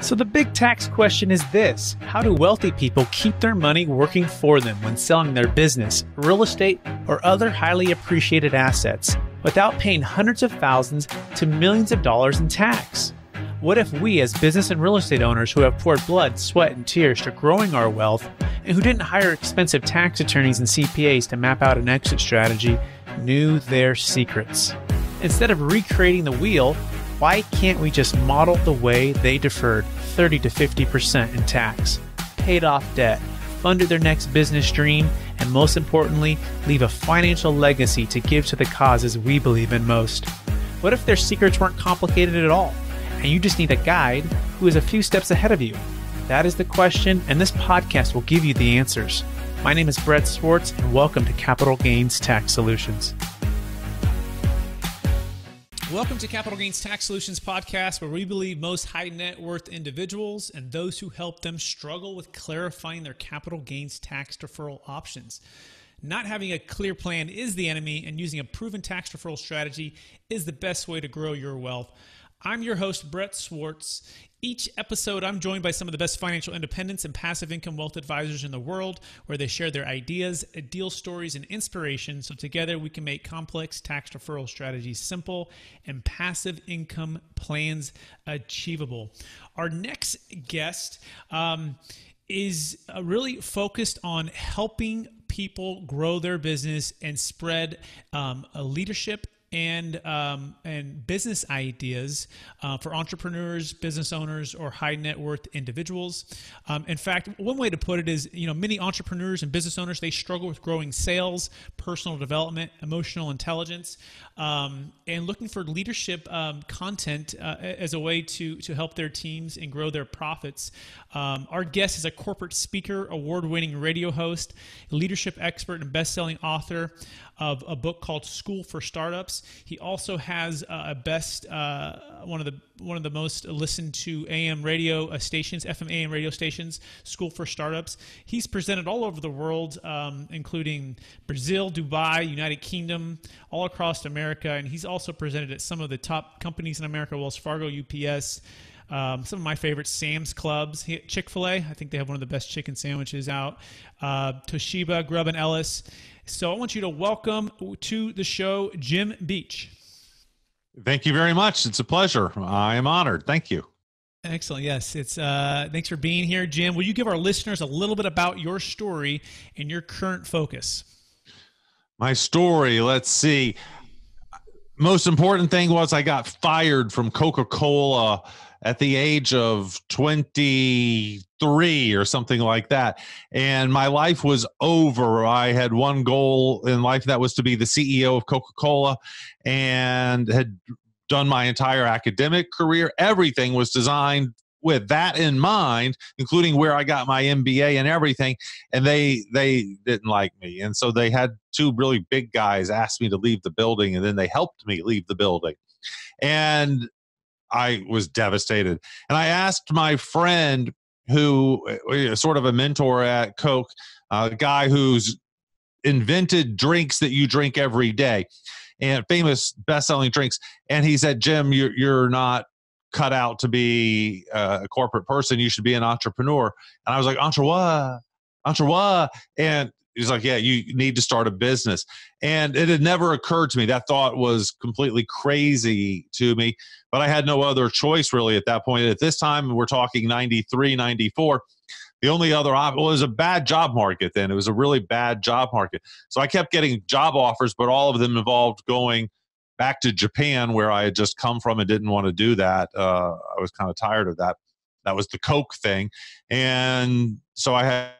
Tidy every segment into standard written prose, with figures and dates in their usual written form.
So the big tax question is this: how do wealthy people keep their money working for them when selling their business, real estate, or other highly appreciated assets without paying hundreds of thousands to millions of dollars in tax? What if we, as business and real estate owners who have poured blood, sweat, and tears to growing our wealth, and who didn't hire expensive tax attorneys and CPAs to map out an exit strategy, knew their secrets? Instead of recreating the wheel, why can't we just model the way they deferred 30 to 50% in tax, paid off debt, funded their next business dream, and most importantly, leave a financial legacy to give to the causes we believe in most? What if their secrets weren't complicated at all, and you just need a guide who is a few steps ahead of you? That is the question, and this podcast will give you the answers. My name is Brett Swartz, and welcome to Capital Gains Tax Solutions. Welcome to Capital Gains Tax Solutions podcast, where we believe most high net worth individuals and those who help them struggle with clarifying their capital gains tax deferral options. Not having a clear plan is the enemy, and using a proven tax deferral strategy is the best way to grow your wealth. I'm your host, Brett Swartz. Each episode, I'm joined by some of the best financial independents and passive income wealth advisors in the world, where they share their ideas, deal stories, and inspiration, so together we can make complex tax deferral strategies simple and passive income plans achievable. Our next guest is really focused on helping people grow their business and spread a leadership and business ideas for entrepreneurs, business owners, or high net worth individuals. In fact, one way to put it is, many entrepreneurs and business owners, they struggle with growing sales, personal development, emotional intelligence, and looking for leadership content as a way to help their teams and grow their profits. Our guest is a corporate speaker, award-winning radio host, leadership expert, and best-selling author of a book called School for Startups. He also has one of the most listened to AM radio stations, FM AM radio stations, School for Startups. He's presented all over the world, including Brazil, Dubai, United Kingdom, all across America, and he's also presented at some of the top companies in America: Wells Fargo, UPS. Some of my favorites: Sam's Clubs, Chick-fil-A. I think they have one of the best chicken sandwiches out. Toshiba, Grubb and Ellis. So I want you to welcome to the show Jim Beach. Thank you very much. It's a pleasure. I am honored. Thank you. Excellent. Yes, it's thanks for being here, Jim. Will you give our listeners a little bit about your story and your current focus? My story, let's see. Most important thing was I got fired from Coca-Cola at the age of 23 or something like that. And my life was over. I had one goal in life, that was to be the CEO of Coca-Cola, and had done my entire academic career. Everything was designed with that in mind, including where I got my MBA and everything. And they didn't like me. And so they had two really big guys ask me to leave the building, and then they helped me leave the building. And I was devastated. And I asked my friend, who sort of a mentor at Coke, a guy who's invented drinks that you drink every day, and famous best-selling drinks. And he said, Jim, you're not cut out to be a corporate person. You should be an entrepreneur. And I was like, entrepreneur? And he's like, yeah, you need to start a business. And it had never occurred to me. That thought was completely crazy to me, but I had no other choice really at that point. At this time, we're talking 93, 94. The only other option was a bad job market then. It was a really bad job market. So I kept getting job offers, but all of them involved going back to Japan, where I had just come from, and didn't want to do that. I was kind of tired of that. That was the Coke thing. And so I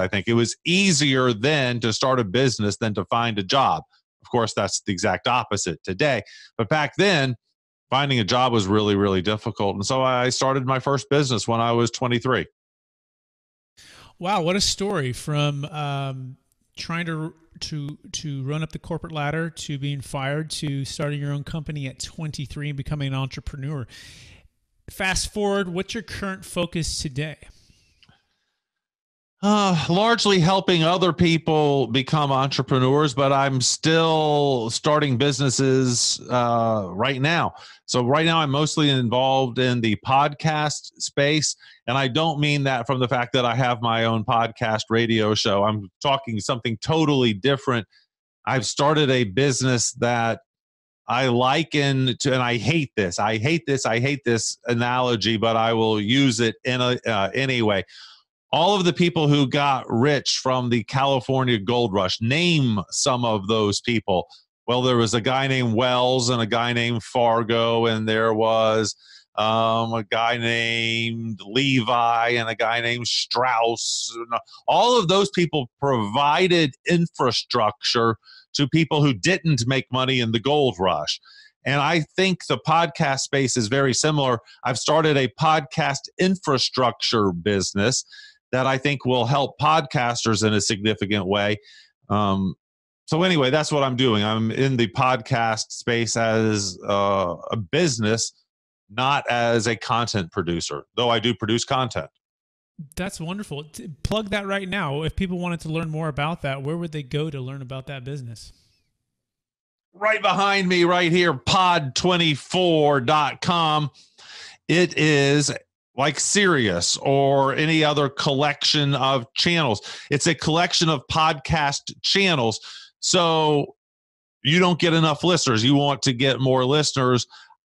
think it was easier then to start a business than to find a job. Of course, that's the exact opposite today. But back then, finding a job was really, really difficult. And so I started my first business when I was 23. Wow, what a story, from trying to run up the corporate ladder to being fired to starting your own company at 23 and becoming an entrepreneur. Fast forward, what's your current focus today? Largely helping other people become entrepreneurs, but I'm still starting businesses right now. So right now I'm mostly involved in the podcast space. And I don't mean that from the fact that I have my own podcast radio show. I'm talking something totally different. I've started a business that I liken to, and I hate this. I hate this analogy, but I will use it anyway. All of the people who got rich from the California gold rush, name some of those people. Well, there was a guy named Wells and a guy named Fargo, and there was a guy named Levi and a guy named Strauss. All of those people provided infrastructure to people who didn't make money in the gold rush. And I think the podcast space is very similar. I've started a podcast infrastructure business that I think will help podcasters in a significant way. So anyway, that's what I'm doing. I'm in the podcast space as a business, not as a content producer, though I do produce content. That's wonderful. Plug that right now. If people wanted to learn more about that, where would they go to learn about that business? Right behind me, right here, pod24.com. It is like Sirius or any other collection of channels. It's a collection of podcast channels. So you don't get enough listeners. You want to get more listeners.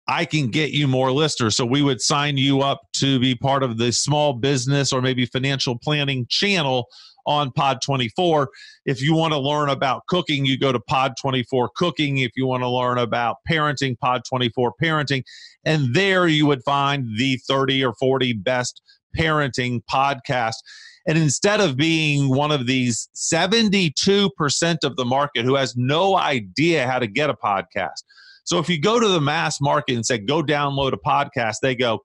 I can get you more listeners. So we would sign you up to be part of the small business or maybe financial planning channel on Pod24. If you want to learn about cooking, you go to Pod24 Cooking. If you want to learn about parenting, Pod24 Parenting. And there you would find the 30 or 40 best parenting podcasts. And instead of being one of these 72% of the market who has no idea how to get a podcast. So if you go to the mass market and say, go download a podcast, they go,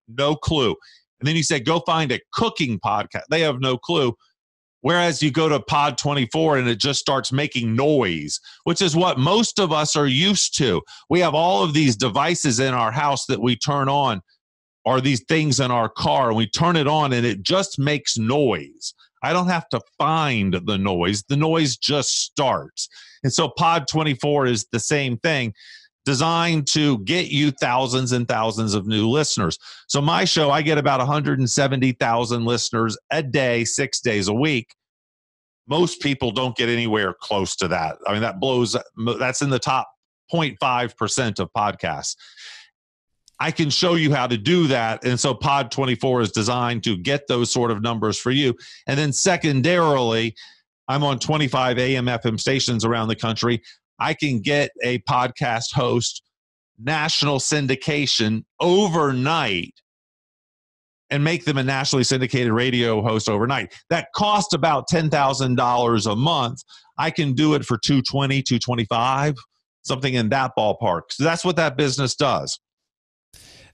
no clue. And then you say, go find a cooking podcast. They have no clue. Whereas you go to Pod24 and it just starts making noise, which is what most of us are used to. We have all of these devices in our house that we turn on, or these things in our car, and we turn it on and it just makes noise. I don't have to find the noise. The noise just starts. And so Pod24 is the same thing, designed to get you thousands and thousands of new listeners. So my show, I get about 170,000 listeners a day, 6 days a week. Most people don't get anywhere close to that. I mean, that's in the top 0.5% of podcasts. I can show you how to do that. And so Pod24 is designed to get those sort of numbers for you. And then secondarily, I'm on 25 AM FM stations around the country. I can get a podcast host national syndication overnight and make them a nationally syndicated radio host overnight. That costs about $10,000 a month. I can do it for $220, $225, something in that ballpark. So that's what that business does.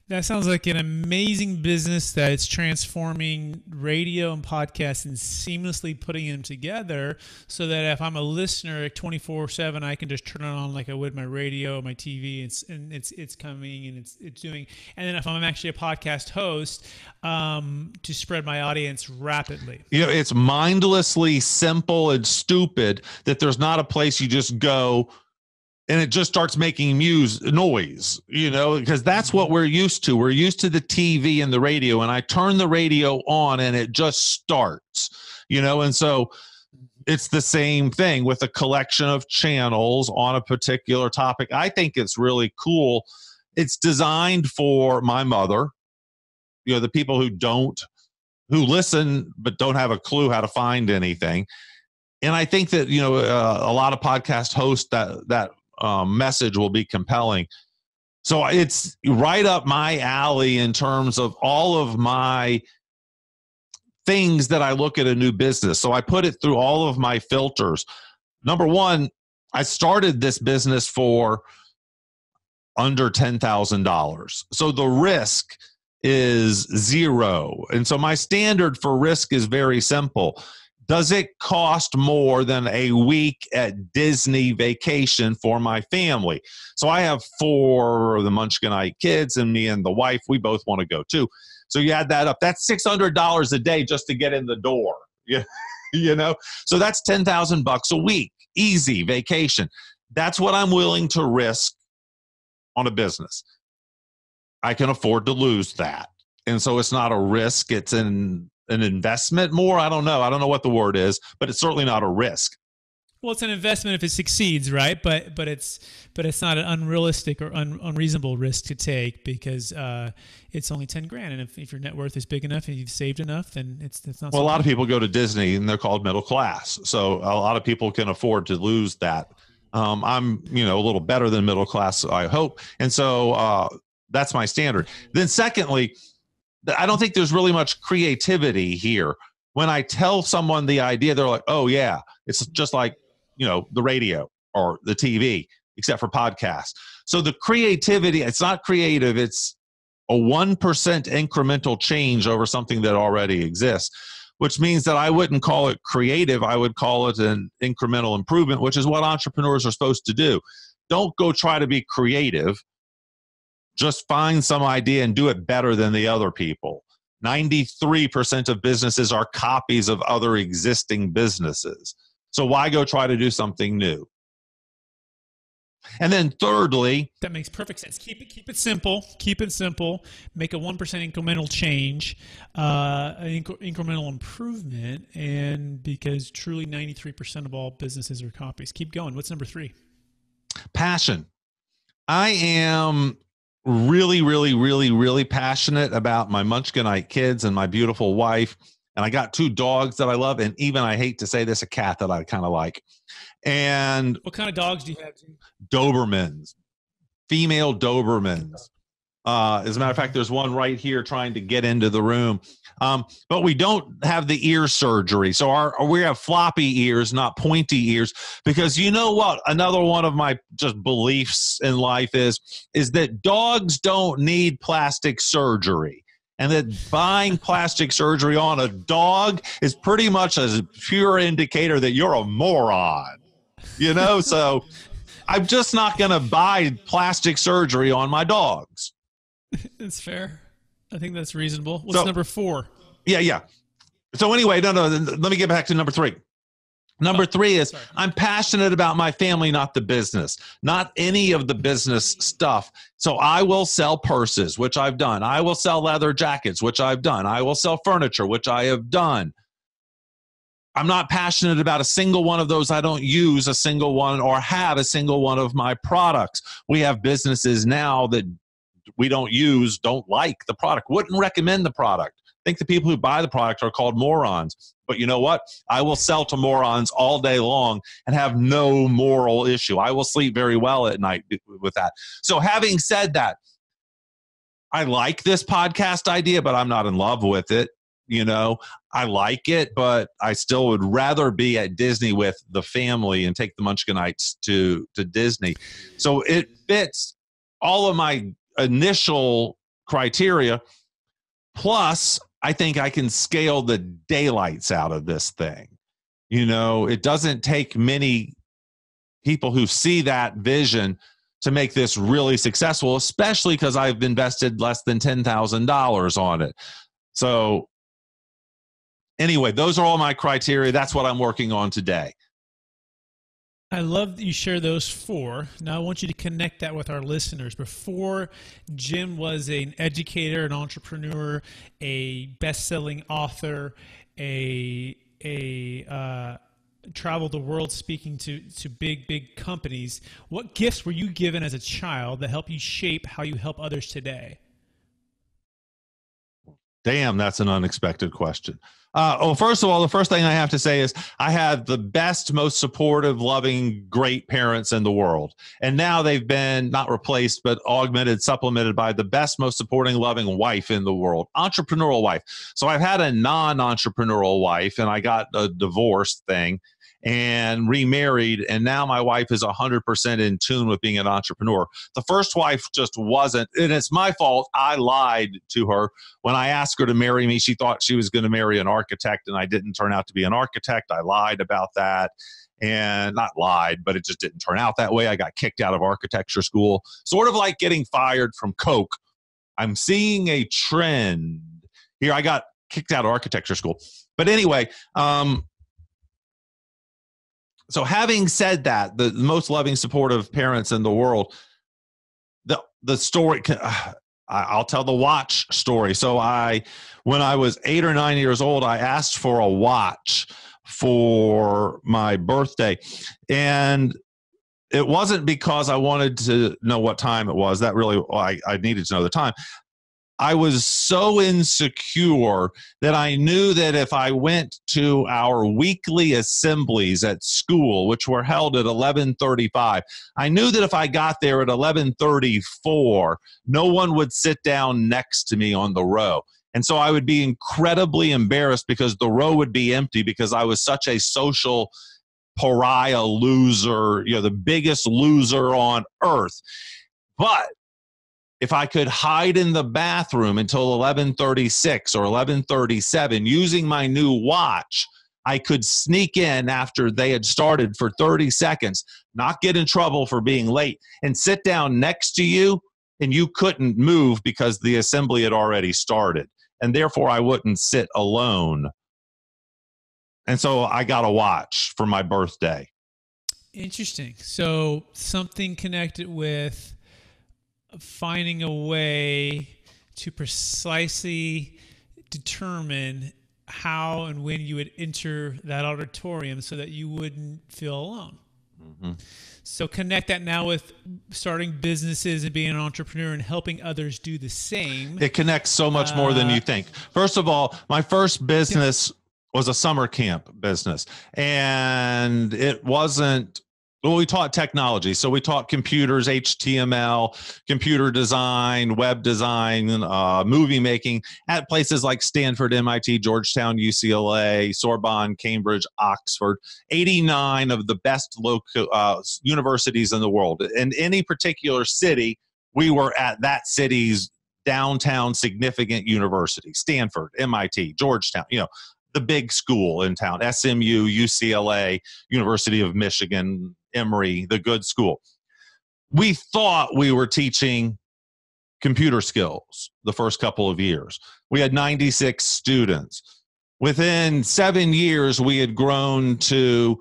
That sounds like an amazing business that it's transforming radio and podcasts and seamlessly putting them together so that if I'm a listener at 24/7, I can just turn it on like I would my radio, my TV, it's coming and it's doing. And then if I'm actually a podcast host, to spread my audience rapidly. You know, it's mindlessly simple and stupid that there's not a place you just go and it just starts making noise, you know, because that's what we're used to. We're used to the TV and the radio, and I turn the radio on and it just starts, you know, and so it's the same thing with a collection of channels on a particular topic. I think it's really cool. It's designed for my mother, you know, the people who listen but don't have a clue how to find anything. And I think that, you know, a lot of podcast hosts that message will be compelling. So it's right up my alley in terms of all of my things that I look at a new business. So I put it through all of my filters. Number one, I started this business for under $10,000. So the risk is zero. And so my standard for risk is very simple. Does it cost more than a week at Disney vacation for my family? So I have 4 of the Munchkinite kids, and me and the wife, we both want to go too. So you add that up. That's $600 a day just to get in the door. Yeah, so that's $10,000 a week, easy vacation. That's what I'm willing to risk on a business. I can afford to lose that. And so it's not a risk. It's an investment more. I don't know. I don't know what the word is, but it's certainly not a risk. Well, it's an investment if it succeeds, right? But it's not an unrealistic or unreasonable risk to take because it's only $10,000, and if your net worth is big enough and you've saved enough, then it's not. Well, a lot of people go to Disney and they're called middle class, so a lot of people can afford to lose that. I'm a little better than middle class, I hope, and so that's my standard. Then, secondly, I don't think there's really much creativity here. When I tell someone the idea, they're like, "Oh yeah, it's just like." The radio or the TV, except for podcasts. So the creativity, it's not creative. It's a 1% incremental change over something that already exists, which means that I wouldn't call it creative. I would call it an incremental improvement, which is what entrepreneurs are supposed to do. Don't go try to be creative. Just find some idea and do it better than the other people. 93% of businesses are copies of other existing businesses. So why go try to do something new? And then thirdly, that makes perfect sense. Keep it simple. Keep it simple. Make a 1% incremental change, incremental improvement, and because truly 93% of all businesses are copies. Keep going. What's number 3? Passion. I am really, really, really, really passionate about my Munchkinite kids and my beautiful wife. And I got 2 dogs that I love, and even, I hate to say this, a cat that I kind of like. And what kind of dogs do you have? Dobermans, female Dobermans. As a matter of fact, there's one right here trying to get into the room. But we don't have the ear surgery. So we have floppy ears, not pointy ears, because you know what? Another one of my just beliefs in life is that dogs don't need plastic surgery. And that buying plastic surgery on a dog is pretty much a pure indicator that you're a moron, So I'm just not going to buy plastic surgery on my dogs. That's fair. I think that's reasonable. What's number 4? Yeah. So anyway, no, let me get back to number 3. Number 3 is I'm passionate about my family, not the business, not any of the business stuff. So I will sell purses, which I've done. I will sell leather jackets, which I've done. I will sell furniture, which I have done. I'm not passionate about a single one of those. I don't use a single one or have a single one of my products. We have businesses now that we don't like the product, wouldn't recommend the product. I think the people who buy the product are called morons. But you know what? I will sell to morons all day long and have no moral issue. I will sleep very well at night with that. So having said that, I like this podcast idea, but I'm not in love with it. I like it, but I still would rather be at Disney with the family and take the Munchkinites to Disney. So it fits all of my initial criteria. Plus, I think I can scale the daylights out of this thing. It doesn't take many people who see that vision to make this really successful, especially because I've invested less than $10,000 on it. So anyway, those are all my criteria. That's what I'm working on today. I love that you share those 4. Now I want you to connect that with our listeners. Before, Jim was an educator, an entrepreneur, a best-selling author, traveled the world speaking to big companies. What gifts were you given as a child that help you shape how you help others today? Damn, that's an unexpected question. First of all, the first thing I have to say is I had the best, most supportive, loving, great parents in the world. And now they've been not replaced, but augmented, supplemented by the best, most supporting, loving wife in the world, entrepreneurial wife. So I've had a non-entrepreneurial wife, and I got a divorce thing and remarried, and now my wife is 100% in tune with being an entrepreneur. The first wife just wasn't, and it's my fault. I lied to her. When I asked her to marry me, she thought she was going to marry an architect, and I didn't turn out to be an architect. I lied about that, and not lied, but it just didn't turn out that way. I got kicked out of architecture school, sort of like getting fired from Coke. I'm seeing a trend here. I got kicked out of architecture school. But anyway, so having said that, the most loving, supportive parents in the world, the story, I'll tell the watch story. So when I was 8 or 9 years old, I asked for a watch for my birthday. And it wasn't because I wanted to know what time it was. That really, I needed to know the time. I was so insecure that I knew that if I went to our weekly assemblies at school, which were held at 11:35, I knew that if I got there at 11:34, no one would sit down next to me on the row. And so I would be incredibly embarrassed because the row would be empty because I was such a social pariah loser, the biggest loser on earth. But if I could hide in the bathroom until 11:36 or 11:37 using my new watch, I could sneak in after they had started for 30 seconds, not get in trouble for being late, and sit down next to you, and you couldn't move because the assembly had already started. And therefore, I wouldn't sit alone. And so I got a watch for my birthday. Interesting. So something connected with finding a way to precisely determine how and when you would enter that auditorium so that you wouldn't feel alone. Mm-hmm. So connect that now with starting businesses and being an entrepreneur and helping others do the same. It connects so much more than you think. First of all, my first business was a summer camp business, and it wasn't, well, we taught technology. So we taught computers, HTML, computer design, web design, movie making at places like Stanford, MIT, Georgetown, UCLA, Sorbonne, Cambridge, Oxford, 89 of the best local universities in the world. In any particular city, we were at that city's downtown significant university, Stanford, MIT, Georgetown, the big school in town, SMU, UCLA, University of Michigan, Emory, the good school. We thought we were teaching computer skills the first couple of years. We had 96 students. Within 7 years, we had grown to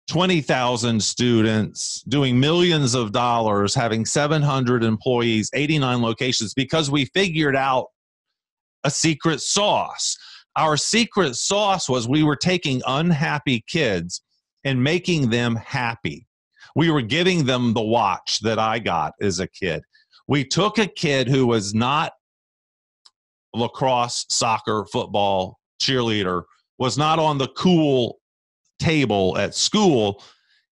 20,000 students, doing millions of dollars, having 700 employees, 89 locations, because we figured out a secret sauce. Our secret sauce was we were taking unhappy kids and making them happy. We were giving them the watch that I got as a kid. We took a kid who was not lacrosse, soccer, football, cheerleader, was not on the cool table at school,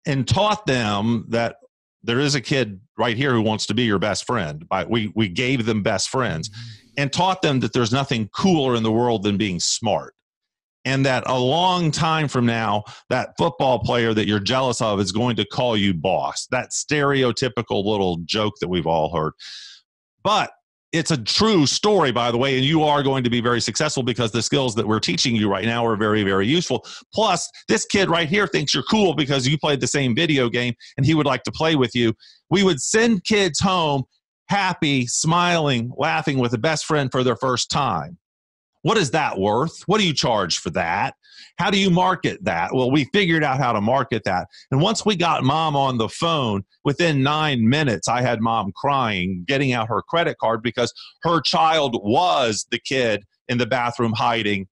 and taught them that there is a kid right here who wants to be your best friend. We gave them best friends and taught them that there's nothing cooler in the world than being smart. And that a long time from now, that football player that you're jealous of is going to call you boss. That stereotypical little joke that we've all heard. But it's a true story, by the way, and you are going to be very successful because the skills that we're teaching you right now are very, very useful. Plus, this kid right here thinks you're cool because you played the same video game and he would like to play with you. We would send kids home happy, smiling, laughing with a best friend for their first time. What is that worth? What do you charge for that? How do you market that? Well, we figured out how to market that. And once we got mom on the phone, within 9 minutes, I had mom crying, getting out her credit card because her child was the kid in the bathroom hiding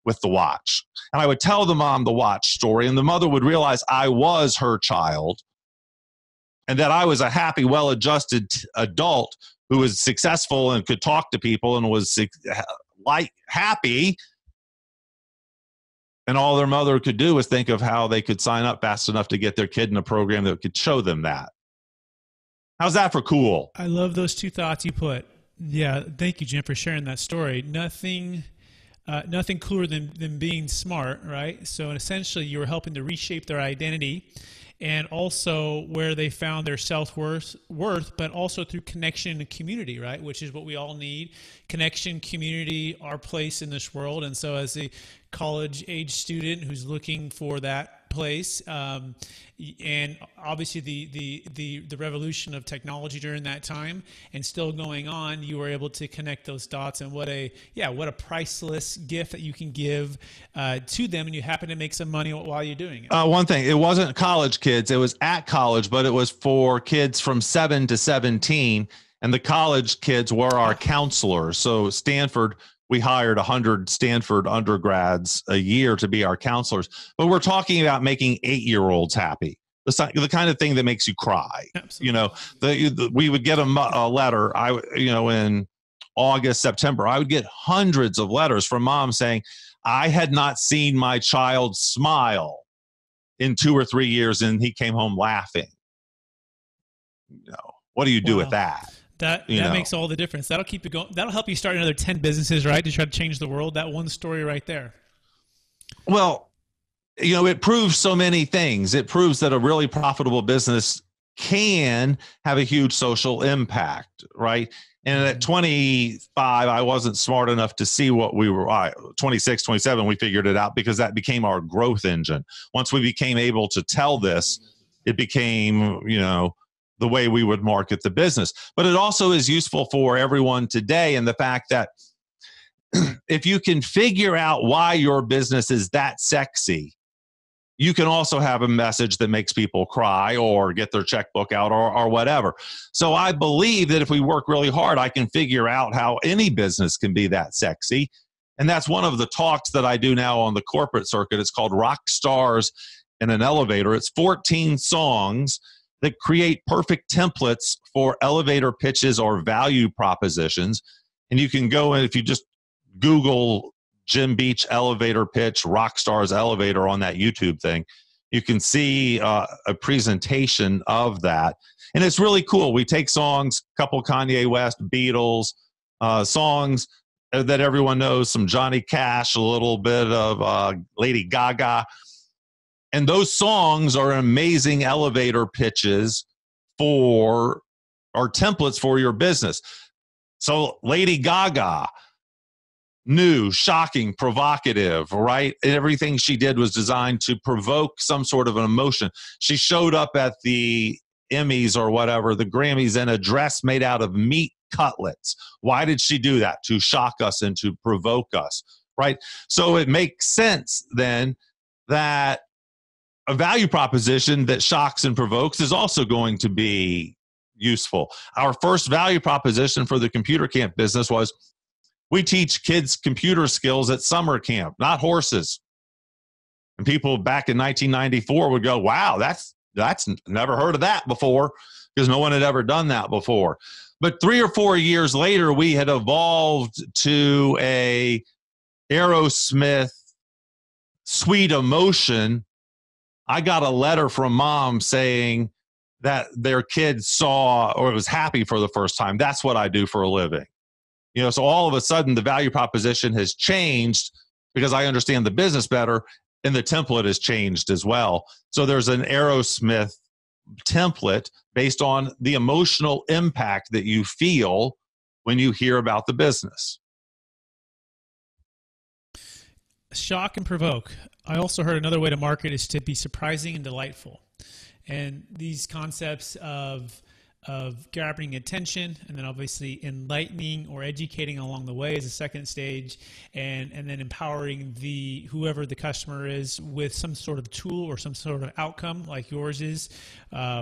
with the watch. And I would tell the mom the watch story, and the mother would realize I was her child and that I was a happy, well-adjusted adult who was successful and could talk to people and was happy, and all their mother could do was think of how they could sign up fast enough to get their kid in a program that could show them that. How's that for cool? I love those two thoughts you put. Yeah, thank you, Jim, for sharing that story. Nothing cooler than being smart, right? So essentially, you were helping to reshape their identity, and also where they found their self-worth, but also through connection and community, right? Which is what we all need. Connection, community, our place in this world. And so as a college-age student who's looking for that place, and obviously the revolution of technology during that time, and still going on, you were able to connect those dots. And what a priceless gift that you can give to them, and you happen to make some money while you're doing it. One thing, it wasn't college kids; it was at college, but it was for kids from 7 to 17, and the college kids were our counselors. So Stanford, we hired 100 Stanford undergrads a year to be our counselors. But we're talking about making 8-year-olds happy. The kind of thing that makes you cry. Absolutely. You know, we would get a letter. In August, September, I would get hundreds of letters from mom saying, I had not seen my child smile in 2 or 3 years, and he came home laughing. You know, what do you do with that? That makes all the difference. That'll keep you going. That'll help you start another 10 businesses, right? To try to change the world. That one story right there. Well, you know, it proves so many things. It proves that a really profitable business can have a huge social impact, right? And at 25, I wasn't smart enough to see what we were. 26, 27, we figured it out because that became our growth engine. Once we became able to tell this, it became, you know, the way we would market the business. But it also is useful for everyone today in the fact that if you can figure out why your business is that sexy, you can also have a message that makes people cry or get their checkbook out or whatever. So I believe that if we work really hard, I can figure out how any business can be that sexy. And that's one of the talks that I do now on the corporate circuit. It's called Rock Stars in an Elevator. It's 14 songs that create perfect templates for elevator pitches or value propositions. And you can go in, if you just Google Jim Beach elevator pitch, Rock Stars elevator on that YouTube thing, you can see a presentation of that. And it's really cool. We take songs, a couple Kanye West, Beatles, songs that everyone knows, some Johnny Cash, a little bit of Lady Gaga. And those songs are amazing elevator pitches for, or templates for your business. So Lady Gaga, new, shocking, provocative, right? Everything she did was designed to provoke some sort of an emotion. She showed up at the Emmys or whatever, the Grammys, in a dress made out of meat cutlets. Why did she do that? To shock us and to provoke us, right? So it makes sense then that a value proposition that shocks and provokes is also going to be useful. Our first value proposition for the computer camp business was, we teach kids computer skills at summer camp, not horses. And people back in 1994 would go, wow, that's never heard of that before, because no one had ever done that before. But 3 or 4 years later, we had evolved to a Aerosmith Sweet Emotion. I got a letter from mom saying that their kid saw or was happy for the first time. That's what I do for a living. You know, so all of a sudden the value proposition has changed because I understand the business better, and the template has changed as well. So there's an Aerosmith template based on the emotional impact that you feel when you hear about the business. Shock and provoke. I also heard another way to market is to be surprising and delightful. And these concepts of grabbing attention, and then obviously enlightening or educating along the way is a second stage, and then empowering whoever the customer is with some sort of tool or some sort of outcome like yours is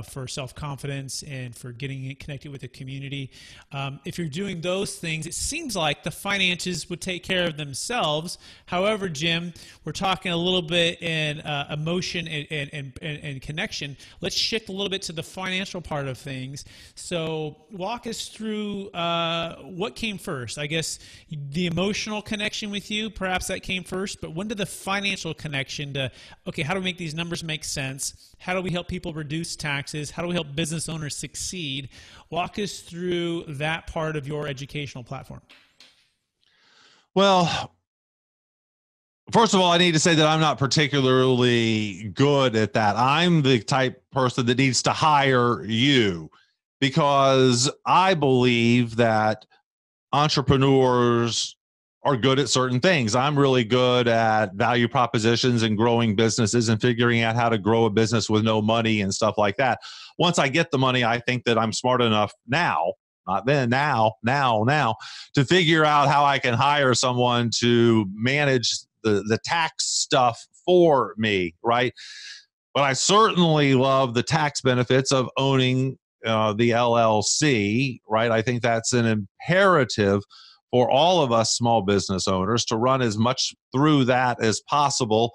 for self-confidence and for getting it connected with the community. If you're doing those things, it seems like the finances would take care of themselves. However, Jim, we're talking a little bit in emotion and connection. Let's shift a little bit to the financial part of things. So walk us through what came first. I guess the emotional connection with you, perhaps that came first, but when did the financial connection to, okay, how do we make these numbers make sense? How do we help people reduce taxes? How do we help business owners succeed? Walk us through that part of your educational platform. Well, first of all, I need to say that I'm not particularly good at that. I'm the type person that needs to hire you, because I believe that entrepreneurs are good at certain things. I'm really good at value propositions and growing businesses and figuring out how to grow a business with no money and stuff like that. Once I get the money, I think that I'm smart enough now, not then, now, to figure out how I can hire someone to manage the tax stuff for me, right? But I certainly love the tax benefits of owning the LLC, right? I think that's an imperative for all of us small business owners to run as much through that as possible.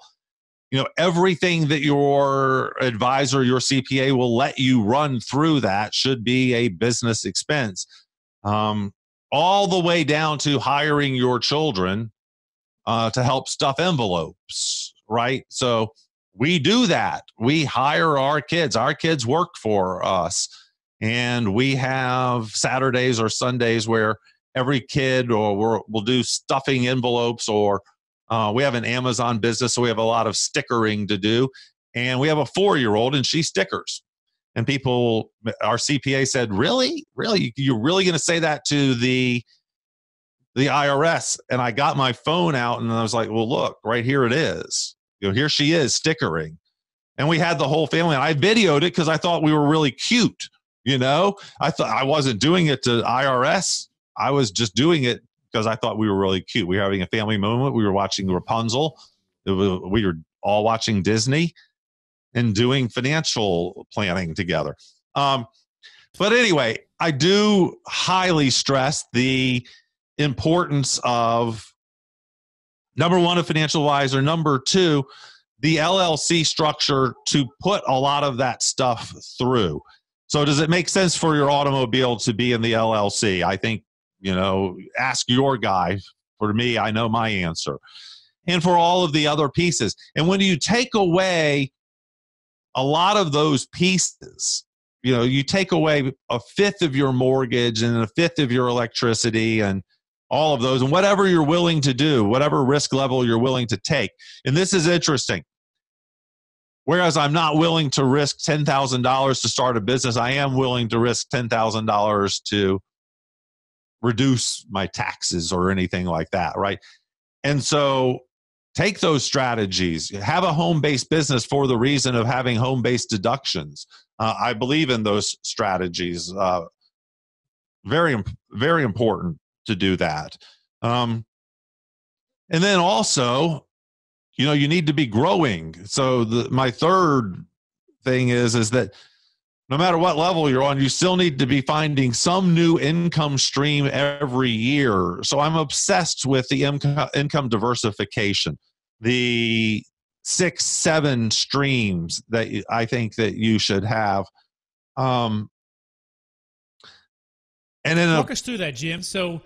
Everything that your advisor, your CPA will let you run through that should be a business expense. All the way down to hiring your children to help stuff envelopes, right? So we do that. We hire our kids. Our kids work for us. And we have Saturdays or Sundays where every kid, or we'll do stuffing envelopes, or we have an Amazon business, so we have a lot of stickering to do. And we have a 4-year-old, and she stickers. And our CPA said, really? You're really going to say that to the IRS? And I got my phone out, and I was like, well, look, right here it is. Here she is stickering. And we had the whole family. And I videoed it because I thought we were really cute. I thought I wasn't doing it to IRS. I was just doing it because I thought we were really cute. We were having a family moment. We were watching Rapunzel. We were all watching Disney and doing financial planning together. But anyway, I do highly stress the importance of, number one, a financial advisor. Number two, the LLC structure to put a lot of that stuff through. So does it make sense for your automobile to be in the LLC? I think, ask your guy. For me, I know my answer. And for all of the other pieces. And when you take away a lot of those pieces, you take away a fifth of your mortgage and a fifth of your electricity and all of those, and whatever you're willing to do, whatever risk level you're willing to take. And this is interesting. Whereas I'm not willing to risk $10,000 to start a business, I am willing to risk $10,000 to reduce my taxes or anything like that, right? And so take those strategies. Have a home-based business for the reason of having home-based deductions. I believe in those strategies. Very, very important to do that. And then also, you need to be growing. So my third thing is that no matter what level you're on, you still need to be finding some new income stream every year. So I'm obsessed with the income diversification, the 6-7 streams that I think that you should have. And then walk us through that, Jim. So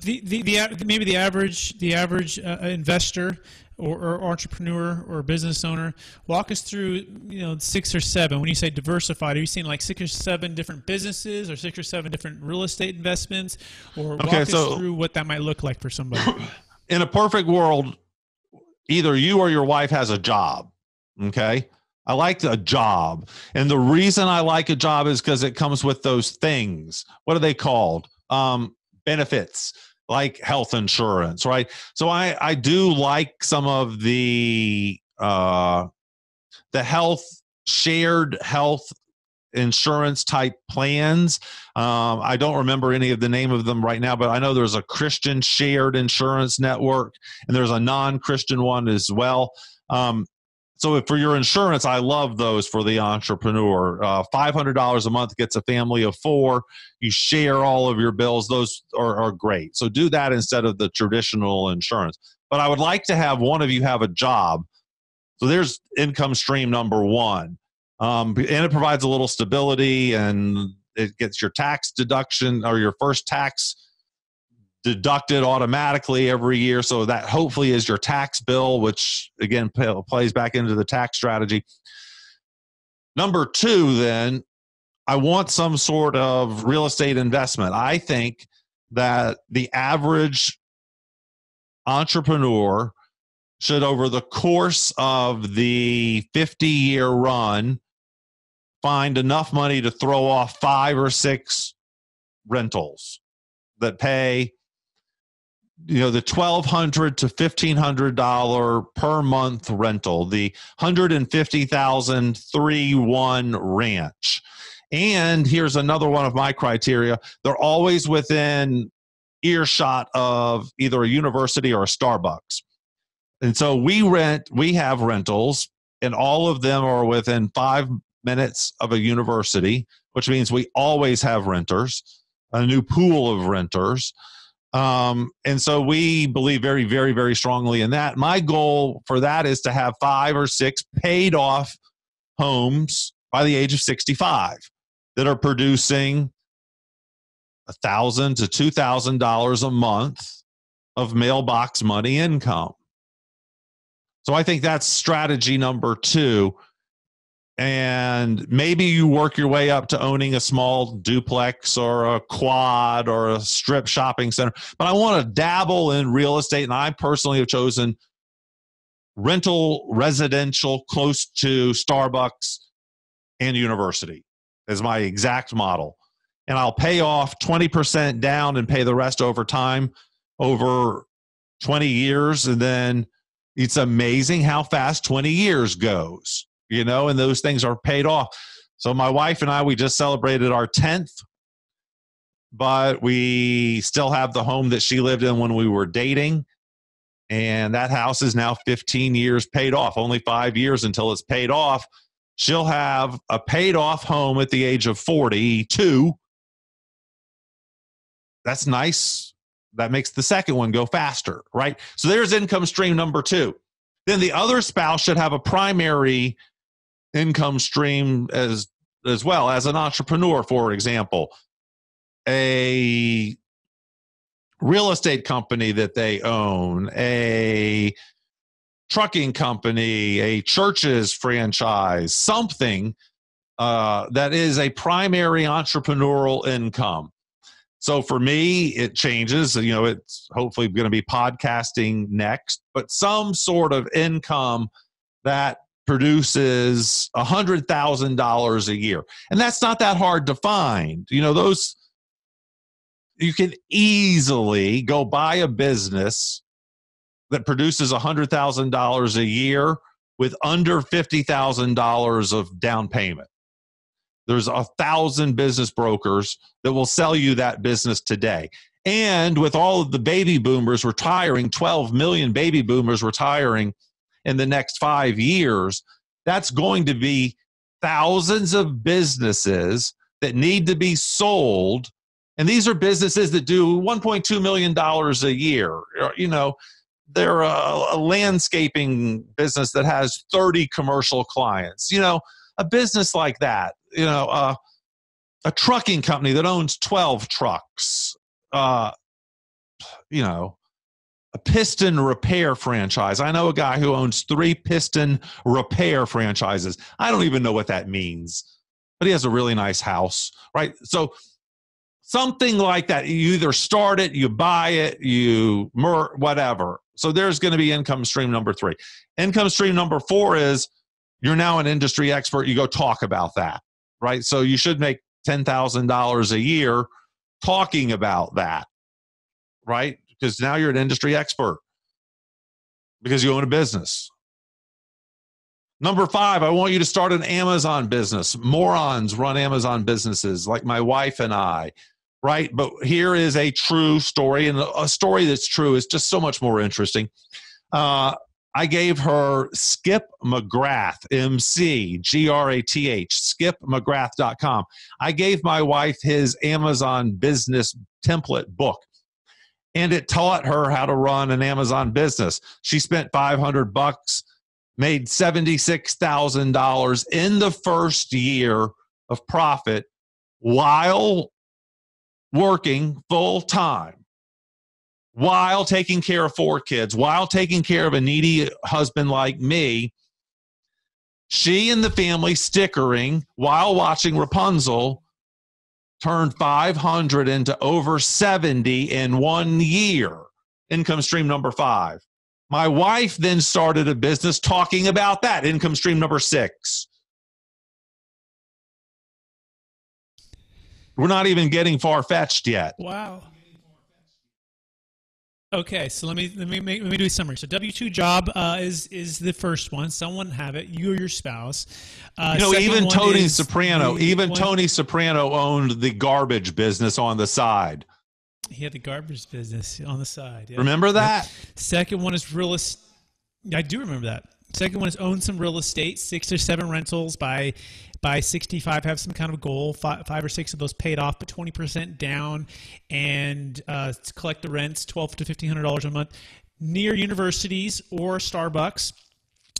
maybe the average investor or entrepreneur or business owner, walk us through 6 or 7. When you say diversified, are you saying like 6 or 7 different businesses or 6 or 7 different real estate investments, or walk us through what that might look like for somebody? In a perfect world, either you or your wife has a job. Okay, I like a job, and the reason I like a job is because it comes with those things. What are they called? Benefits. Like health insurance, right? So I do like some of the shared health insurance type plans. I don't remember any of the name of them right now, but I know there's a Christian shared insurance network, and there's a non-Christian one as well. So for your insurance, I love those for the entrepreneur. $500 a month gets a family of 4. You share all of your bills. Those are great. So do that instead of the traditional insurance. But I would like to have one of you have a job. So there's income stream number 1. And it provides a little stability, and it gets your tax deduction or your first tax deducted automatically every year. So that hopefully is your tax bill, which again plays back into the tax strategy. Number 2, then, I want some sort of real estate investment. I think that the average entrepreneur should, over the course of the 50-year run, find enough money to throw off 5 or 6 rentals that pay the $1,200 to $1,500 per month rental, the $150,000 3-1 ranch. And here's another one of my criteria. They're always within earshot of either a university or a Starbucks. And so we have rentals, and all of them are within 5 minutes of a university, which means we always have renters, a new pool of renters. And so we believe very, very, very strongly in that. My goal for that is to have 5 or 6 paid off homes by the age of 65 that are producing $1,000 to $2,000 a month of mailbox money income. So I think that's strategy number 2. And maybe you work your way up to owning a small duplex or a quad or a strip shopping center. But I want to dabble in real estate, and I personally have chosen rental residential close to Starbucks and university as my exact model. And I'll pay off 20% down and pay the rest over time over 20 years. And then it's amazing how fast 20 years goes. And those things are paid off. So my wife and I, we just celebrated our 10th, but we still have the home that she lived in when we were dating. And that house is now 15 years paid off, only 5 years until it's paid off. She'll have a paid off home at the age of 42. That's nice. That makes the second one go faster, right? So there's income stream number 2. Then the other spouse should have a primary income stream as well, as an entrepreneur, for example, a real estate company that they own, a trucking company, a church's franchise, something that is a primary entrepreneurial income. So for me, it changes. It's hopefully going to be podcasting next, but some sort of income that produces $100,000 a year. And that's not that hard to find. Those, you can easily go buy a business that produces $100,000 a year with under $50,000 of down payment. There's 1,000 business brokers that will sell you that business today. And with all of the baby boomers retiring, 12 million baby boomers retiring in the next 5 years, that's going to be thousands of businesses that need to be sold. And these are businesses that do $1.2 million a year. They're a landscaping business that has 30 commercial clients. A business like that. A trucking company that owns 12 trucks. A piston repair franchise. I know a guy who owns 3 piston repair franchises. I don't even know what that means, but he has a really nice house, right? So something like that. You either start it, you buy it, whatever. So there's going to be income stream number 3. Income stream number 4 is you're now an industry expert. You go talk about that, right? So you should make $10,000 a year talking about that, right? Because now you're an industry expert because you own a business. Number 5, I want you to start an Amazon business. Morons run Amazon businesses like my wife and I, right? But here is a true story, and a story that's true is just so much more interesting. I gave her Skip McGrath, McGrath, skipmcgrath.com. I gave my wife his Amazon business template book, and it taught her how to run an Amazon business. She spent $500, made $76,000 in the first year of profit while working full time, while taking care of 4 kids, while taking care of a needy husband like me. She and the family stickering while watching Rapunzel turned 500 into over 70 in 1 year. Income stream number 5. My wife then started a business talking about that. Income stream number 6. We're not even getting far-fetched yet. Wow. Okay, so let me do a summary. So W-2 job is the first one. Someone have it. You or your spouse. Even Tony Soprano owned the garbage business on the side. He had the garbage business on the side. Yeah. Remember that? Yep. Second one is real estate. I do remember that. Second one is own some real estate, 6 or 7 rentals by 65. Have some kind of goal, 5 or 6 of those paid off, but 20% down, and collect the rents, $1,200 to $1,500 a month, near universities or Starbucks.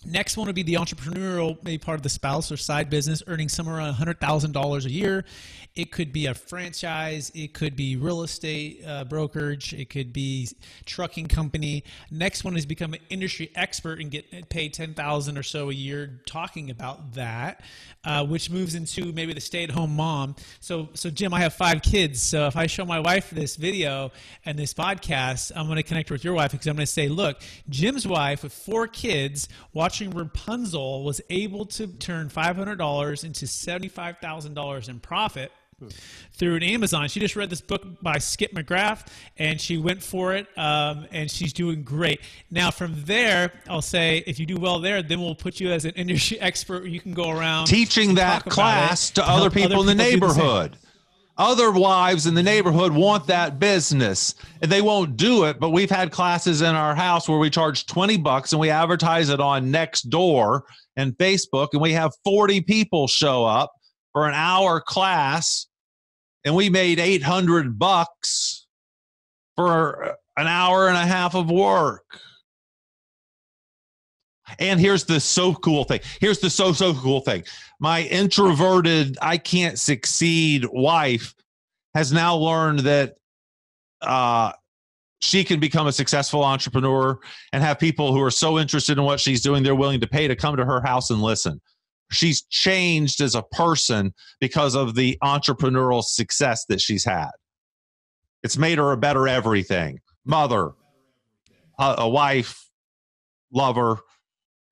Next one would be the entrepreneurial, maybe part of the spouse or side business, earning somewhere around $100,000 a year. It could be a franchise. It could be real estate brokerage. It could be trucking company. Next one is become an industry expert and get paid $10,000 or so a year talking about that, which moves into maybe the stay-at-home mom. So Jim, I have 5 kids. So if I show my wife this video and this podcast, I'm going to connect her with your wife because I'm going to say, look, Jim's wife with 4 kids watching Rapunzel was able to turn $500 into $75,000 in profit through an Amazon. She just read this book by Skip McGrath, and she went for it, and she's doing great. Now, from there, I'll say, if you do well there, then we'll put you as an industry expert. You can go around teaching that class to other people in the neighborhood. Other wives in the neighborhood want that business, and they won't do it. But we've had classes in our house where we charge $20 and we advertise it on Nextdoor and Facebook, and we have 40 people show up for an hour class, and we made $800 for an hour and a half of work. And here's the so cool thing. Here's the so cool thing. My introverted, I can't succeed wife has now learned that she can become a successful entrepreneur and have people who are so interested in what she's doing, they're willing to pay to come to her house and listen. She's changed as a person because of the entrepreneurial success that she's had. It's made her a better everything. Mother, a wife, lover,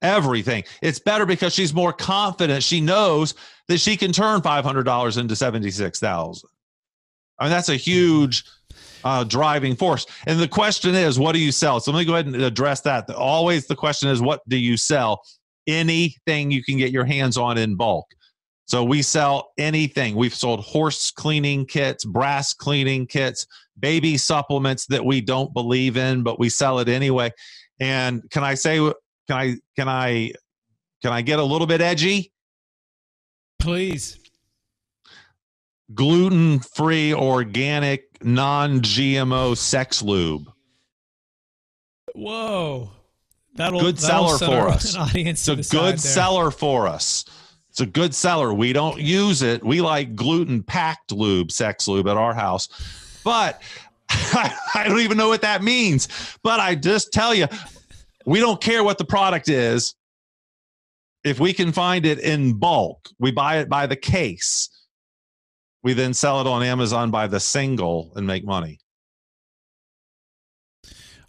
everything. It's better because she's more confident. She knows that she can turn $500 into $76,000. I mean, that's a huge driving force. And the question is, what do you sell? So let me go ahead and address that. Always the question is, what do you sell? Anything you can get your hands on in bulk. So we sell anything. We've sold horse cleaning kits, brass cleaning kits, baby supplements that we don't believe in, but we sell it anyway. And can I say, can I get a little bit edgy? Please. Gluten-free, organic, non-GMO sex lube. Whoa. Good seller for us. It's a good seller for us. It's a good seller. We don't use it. We like gluten-packed lube, sex lube at our house. But I don't even know what that means. But I just tell you, we don't care what the product is. If we can find it in bulk, we buy it by the case. We then sell it on Amazon by the single and make money.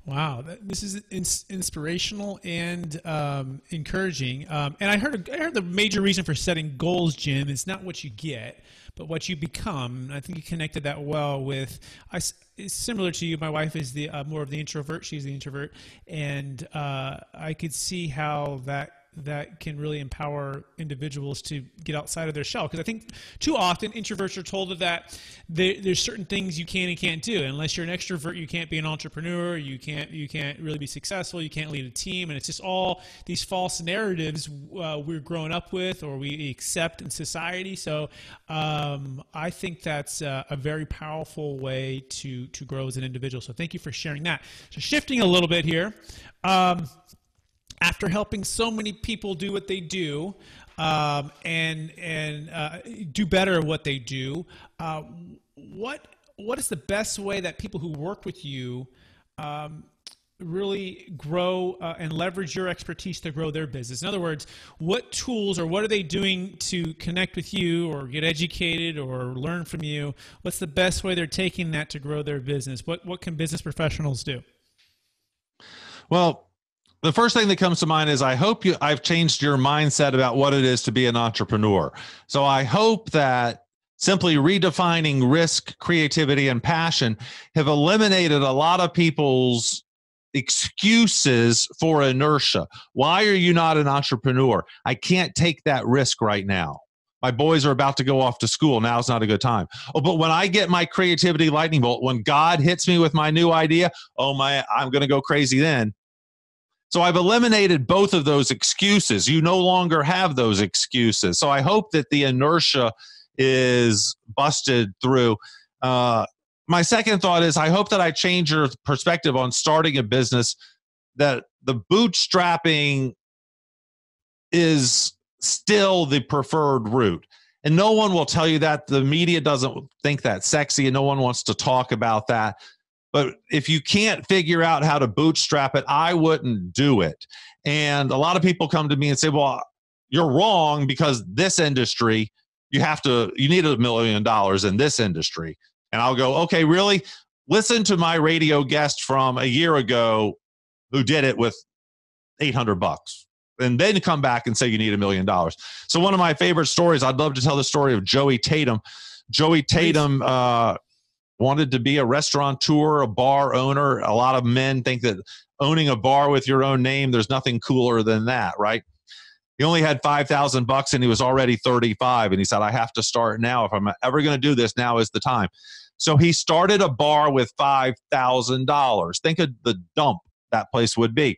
Wow, this is inspirational and encouraging. And I heard the major reason for setting goals, Jim, is not what you get, but what you become. And I think you connected that well with. It's similar to you. My wife is the more of the introvert. She's the introvert, and I could see how that can really empower individuals to get outside of their shell. Because I think too often introverts are told that there's certain things you can and can't do. Unless you're an extrovert, you can't be an entrepreneur. You can't really be successful. You can't lead a team. And it's just all these false narratives we're growing up with or we accept in society. So I think that's a very powerful way to grow as an individual. So thank you for sharing that. So shifting a little bit here. After helping so many people do what they do and do better at what they do, what is the best way that people who work with you really grow and leverage your expertise to grow their business? In other words, what tools or what are they doing to connect with you or get educated or learn from you? What's the best way they're taking that to grow their business? What can business professionals do? Well, the first thing that comes to mind is I've changed your mindset about what it is to be an entrepreneur. So I hope that simply redefining risk, creativity, and passion have eliminated a lot of people's excuses for inertia. Why are you not an entrepreneur? I can't take that risk right now. My boys are about to go off to school. Now's not a good time. Oh, but when I get my creativity lightning bolt, when God hits me with my new idea, oh my, I'm going to go crazy then. So I've eliminated both of those excuses. You no longer have those excuses. So I hope that the inertia is busted through. My second thought is I hope that I change your perspective on starting a business, that the bootstrapping is still the preferred route. And no one will tell you that. The media doesn't think that's sexy, and no one wants to talk about that. But if you can't figure out how to bootstrap it, I wouldn't do it. And a lot of people come to me and say, well, you're wrong because this industry, you need $1 million in this industry. And I'll go, okay, really? Listen to my radio guest from a year ago who did it with $800. And then come back and say you need $1 million. So one of my favorite stories, I'd love to tell the story of Joey Tatum. Joey Tatum wanted to be a restaurateur, a bar owner. A lot of men think that owning a bar with your own name, there's nothing cooler than that, right? He only had $5,000 and he was already 35. And he said, I have to start now. If I'm ever going to do this, now is the time. So he started a bar with $5,000. Think of the dump that place would be.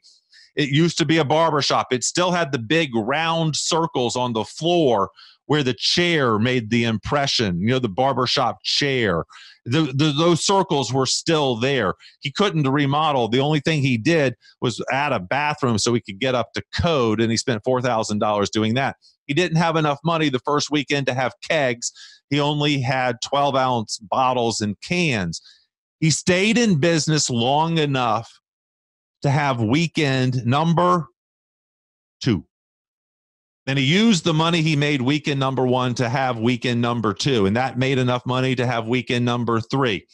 It used to be a barbershop. It still had the big round circles on the floor where the chair made the impression, the barbershop chair. Those circles were still there. He couldn't remodel. The only thing he did was add a bathroom so he could get up to code, and he spent $4,000 doing that. He didn't have enough money the first weekend to have kegs. He only had 12-ounce bottles and cans. He stayed in business long enough to have weekend number 2. And he used the money he made weekend number 1 to have weekend number 2. And that made enough money to have weekend number 3.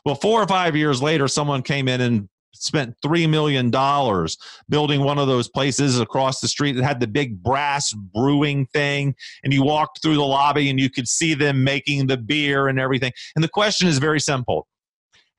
Well, 4 or 5 years later, someone came in and spent $3 million building one of those places across the street that had the big brass brewing thing. And you walked through the lobby and you could see them making the beer and everything. And the question is very simple.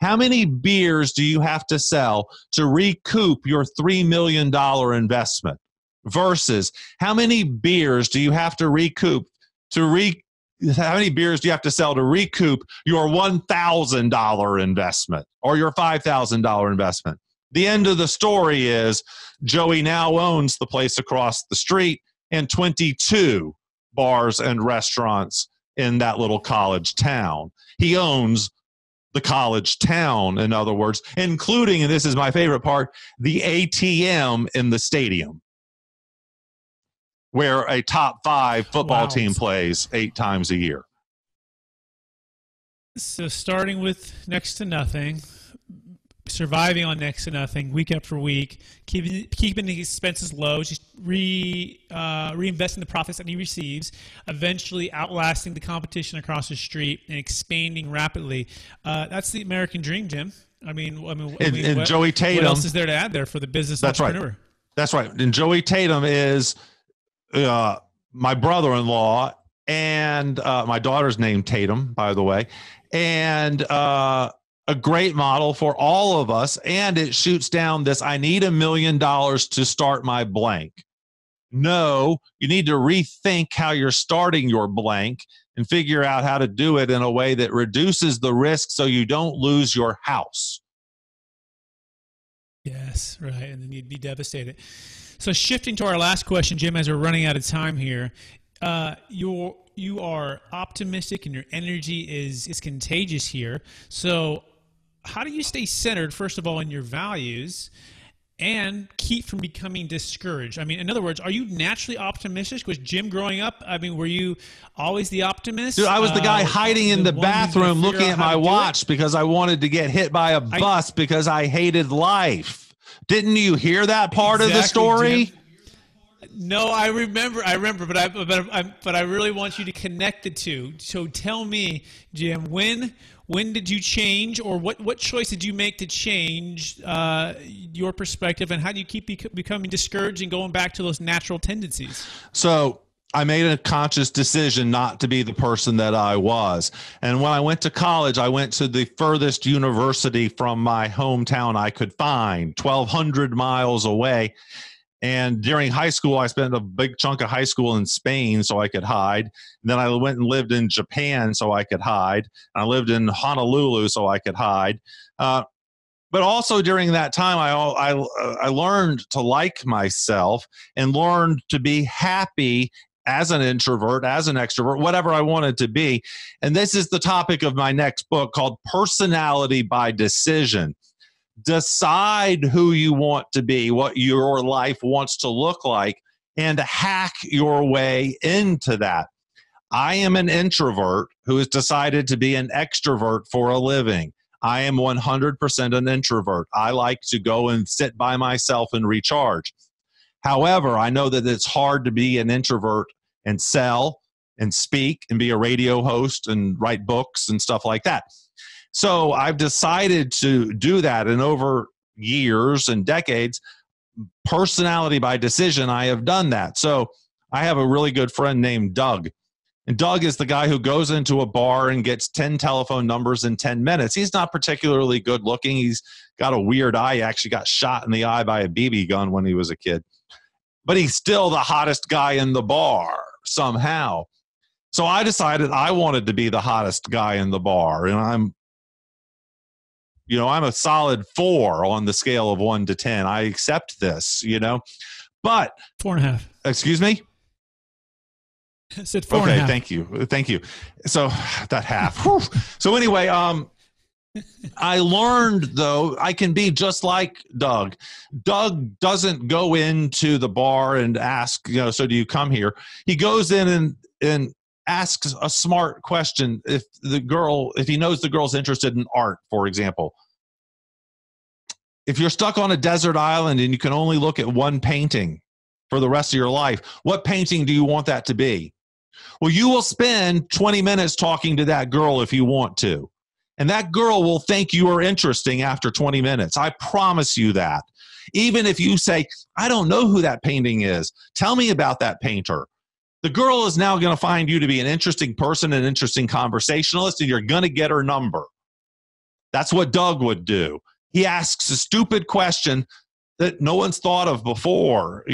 How many beers do you have to sell to recoup your $3 million investment? Versus how many beers do you have to recoup how many beers do you have to sell to recoup your $1,000 investment or your $5,000 investment? The end of the story is Joey now owns the place across the street and 22 bars and restaurants in that little college town. He owns the college town, in other words, including, and this is my favorite part, the ATM in the stadium, where a top 5 football team plays 8 times a year. So starting with next to nothing, surviving on next to nothing, week after week, keeping the expenses low, just reinvesting the profits that he receives, eventually outlasting the competition across the street and expanding rapidly. That's the American dream, Jim. I mean, Joey Tatum. What else is there to add there for the business entrepreneur? Right. That's right. And Joey Tatum is my brother-in-law, and my daughter's named Tatum, by the way, and a great model for all of us. And it shoots down this, I need $1 million to start my blank. No, you need to rethink how you're starting your blank and figure out how to do it in a way that reduces the risk so you don't lose your house. Yes, right. And then you'd be devastated. So shifting to our last question, Jim, as we're running out of time here, you are optimistic and your energy is contagious here. So how do you stay centered, first of all, in your values and keep from becoming discouraged? I mean, in other words, are you naturally optimistic? Was Jim growing up, were you always the optimist? Dude, I was the guy hiding in the bathroom looking at my watch because I wanted to get hit by a bus because I hated life. Didn't you hear that part of the story? Jim. No, I remember, but I really want you to connect the two. So tell me, Jim, when did you change, or what choice did you make to change your perspective, and how do you keep becoming discouraged and going back to those natural tendencies? So I made a conscious decision not to be the person that I was. And when I went to college, I went to the furthest university from my hometown I could find, 1,200 miles away. And during high school, I spent a big chunk of high school in Spain so I could hide. And then I went and lived in Japan so I could hide. And I lived in Honolulu so I could hide. But also during that time, I learned to like myself and learned to be happy as an introvert, as an extrovert, whatever I wanted to be. And this is the topic of my next book called Personality by Decision. Decide who you want to be, what your life wants to look like, and hack your way into that. I am an introvert who has decided to be an extrovert for a living. I am 100% an introvert. I like to go and sit by myself and recharge. However, I know that it's hard to be an introvert and sell and speak and be a radio host and write books and stuff like that. So I've decided to do that. And over years and decades, personality by decision, I have done that. So I have a really good friend named Doug. And Doug is the guy who goes into a bar and gets 10 telephone numbers in 10 minutes. He's not particularly good looking. He's got a weird eye. He actually got shot in the eye by a BB gun when he was a kid. But he's still the hottest guy in the bar somehow. So I decided I wanted to be the hottest guy in the bar. And I'm a solid 4 on the scale of 1 to 10. I accept this, but 4.5. Excuse me? I said 4.5. Okay, thank you. So that half. Whew. So anyway, I learned, though, I can be just like Doug. Doug doesn't go into the bar and ask, so do you come here? He goes in and asks a smart question. If he knows the girl's interested in art, for example. If you're stuck on a desert island and you can only look at one painting for the rest of your life, what painting do you want that to be? Well, you will spend 20 minutes talking to that girl if you want to. And that girl will think you are interesting after 20 minutes. I promise you that. Even if you say, I don't know who that painting is. Tell me about that painter. The girl is now going to find you to be an interesting person, an interesting conversationalist, and you're going to get her number. That's what Doug would do. He asks a stupid question that no one's thought of before,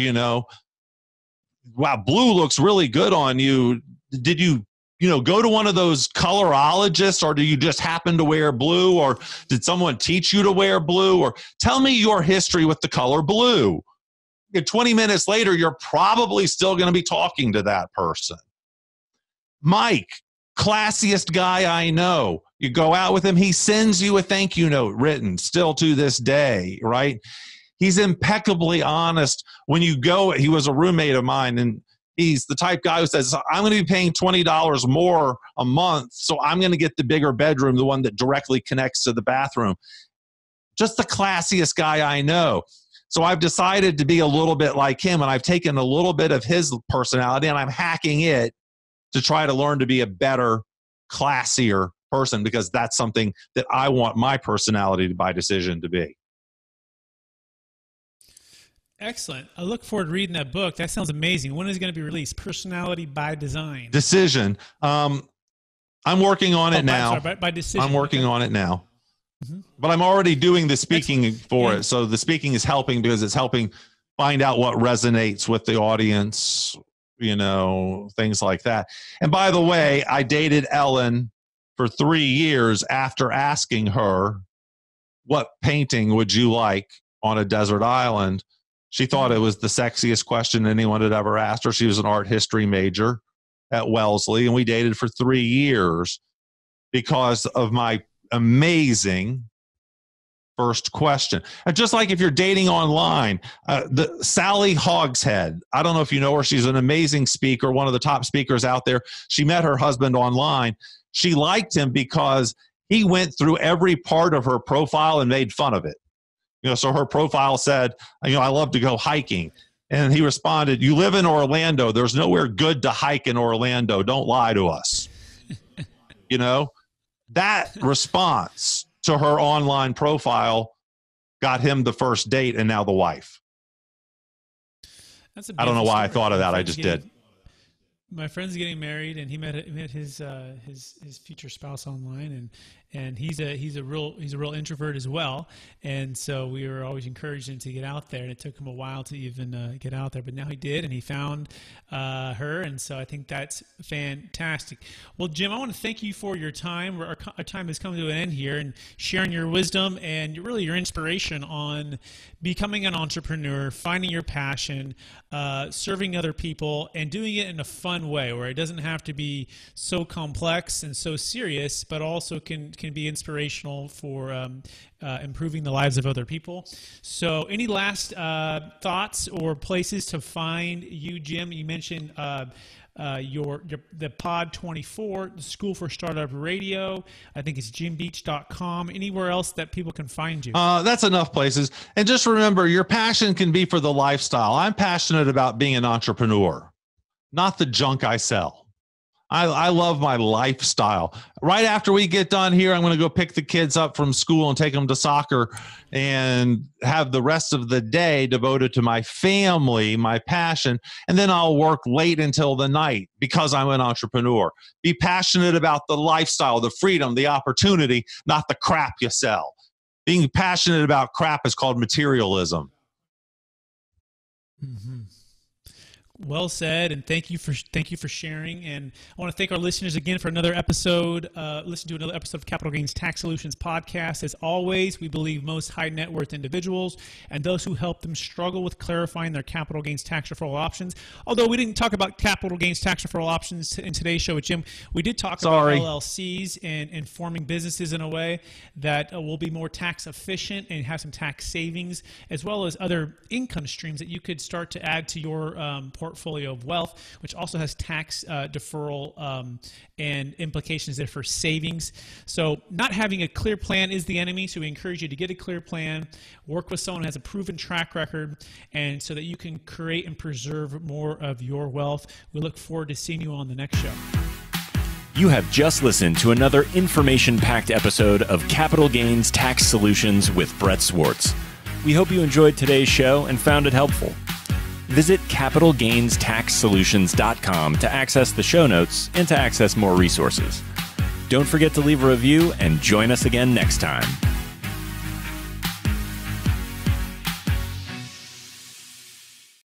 Wow, blue looks really good on you. Did you go to one of those colorologists, or do you just happen to wear blue, or did someone teach you to wear blue? Or tell me your history with the color blue. 20 minutes later, you're probably still going to be talking to that person. Mike, classiest guy I know. You go out with him, he sends you a thank you note written still to this day, right? He's impeccably honest. When you go, he was a roommate of mine, and he's the type guy who says, I'm going to be paying $20 more a month, so I'm going to get the bigger bedroom, the one that directly connects to the bathroom. Just the classiest guy I know. So I've decided to be a little bit like him, and I've taken a little bit of his personality, and I'm hacking it to try to learn to be a better, classier person, because that's something that I want my personality by decision to be. Excellent. I look forward to reading that book. That sounds amazing. When is it going to be released? Personality by Design. Decision. I'm working on it now. By decision. I'm working on it now. Mm-hmm. But I'm already doing the speaking for it. So the speaking is helping because it's helping find out what resonates with the audience, things like that. And by the way, I dated Ellen for 3 years after asking her, what painting would you like on a desert island? She thought it was the sexiest question anyone had ever asked her. She was an art history major at Wellesley, and we dated for 3 years because of my amazing first question. And just like if you're dating online, the Sally Hogshead, I don't know if you know her. She's an amazing speaker, one of the top speakers out there. She met her husband online. She liked him because he went through every part of her profile and made fun of it. So her profile said, I love to go hiking. And he responded, you live in Orlando. There's nowhere good to hike in Orlando. Don't lie to us. That response to her online profile got him the first date and now the wife. I don't know why I thought of that. I just did. my friend's getting married, and he met his future spouse online, and he's a real introvert as well, and so we were always encouraging him to get out there, and it took him a while to even get out there, but now he did, and he found her, and so I think that's fantastic. Well, Jim, I want to thank you for your time. Our time has come to an end here, and sharing your wisdom and really your inspiration on becoming an entrepreneur, finding your passion, serving other people, and doing it in a fun way where it doesn't have to be so complex and so serious, but also can be inspirational for improving the lives of other people. So any last thoughts or places to find you, Jim? You mentioned the Pod 24, the School for Startup Radio. I think it's jimbeach.com. Anywhere else that people can find you? That's enough places. And just remember, your passion can be for the lifestyle. I'm passionate about being an entrepreneur, not the junk I sell. I love my lifestyle. Right after we get done here, I'm going to go pick the kids up from school and take them to soccer and have the rest of the day devoted to my family, my passion, and then I'll work late until the night because I'm an entrepreneur. Be passionate about the lifestyle, the freedom, the opportunity, not the crap you sell. Being passionate about crap is called materialism. Mm-hmm. Well said, and thank you for sharing. And I want to thank our listeners again for another episode. Listen to another episode of Capital Gains Tax Solutions Podcast. As always, we believe most high net worth individuals and those who help them struggle with clarifying their capital gains tax deferral options. Although we didn't talk about capital gains tax deferral options in today's show with Jim, we did talk about LLCs and forming businesses in a way that will be more tax efficient and have some tax savings, as well as other income streams that you could start to add to your portfolio of wealth, which also has tax deferral and implications there for savings. So not having a clear plan is the enemy, so we encourage you to get a clear plan, work with someone who has a proven track record, and so that you can create and preserve more of your wealth. We look forward to seeing you on the next show. You have just listened to another information-packed episode of Capital Gains Tax Solutions with Brett Swartz. We hope you enjoyed today's show and found it helpful. Visit capitalgainstaxsolutions.com to access the show notes and to access more resources. Don't forget to leave a review and join us again next time.